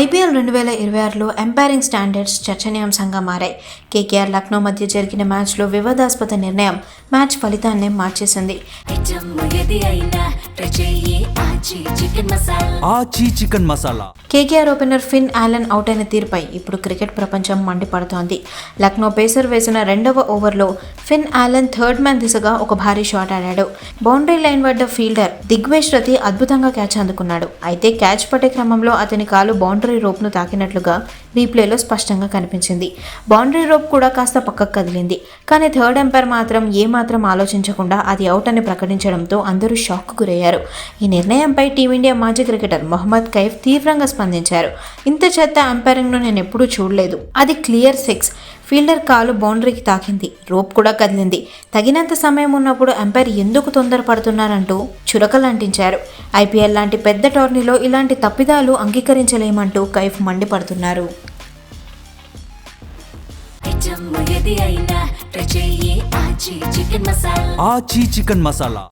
IPL 2026లో umpiring standards చర్చనీయాంశంగా మారాయి. KKR Lucknow మధ్య జరిగిన మ్యాచ్లో వివాదాస్పద నిర్ణయం మ్యాచ్ ఫలితాన్నే మార్చేసింది. కేకేఆర్ ఓపెనర్ ఫిన్ ఆలన్ అవుట్ అయిన తీరుపై ఇప్పుడు క్రికెట్ ప్రపంచం మండిపడుతోంది. లక్నో పేసర్ వేసిన రెండవ ఓవర్లో ఫిన్ ఆలన్ థర్డ్ మ్యాన్ దిశగా ఒక భారీ షాట్ ఆడాడు. బౌండరీ లైన్ వద్ద ఫీల్డర్ దిగ్వేష్ రతి అద్భుతంగా క్యాచ్ అందుకున్నాడు. అయితే క్యాచ్ పట్టే క్రమంలో అతని కాలు బౌండరీ రోప్ ను తాకినట్లుగా రీప్లేలో స్పష్టంగా కనిపించింది. బౌండరీ రోప్ కూడా కాస్త పక్కకు కదిలింది. కానీ థర్డ్ ఎంపైర్ మాత్రం ఏమాత్రం ఆలోచించకుండా అది అవుట్ అని ప్రకటించడంతో అందరూ షాక్ గురయ్యారు. ఈ నిర్ణయంపై టీమిండియా మాజీ క్రికెటర్ మొహమ్మద్ కైఫ్ తీవ్రంగా స్పందించారు. ఇంత చెత్త ఎంపైరింగ్ ను నేను ఎప్పుడూ చూడలేదు. అది క్లియర్ సిక్స్. ఫీల్డర్ కాలు బౌండరీకి తాకింది, రోప్ కూడా కదిలింది. తగినంత సమయం ఉన్నప్పుడు ఎంపైర్ ఎందుకు తొందరపడుతున్నారంటూ చురకలంటించారు. ఐపీఎల్ లాంటి పెద్ద టోర్నీలో ఇలాంటి తప్పిదాలు అంగీకరించలేమంటూ కైఫ్ మండిపడుతున్నారు. ఆచి చికెన్ మసాలా.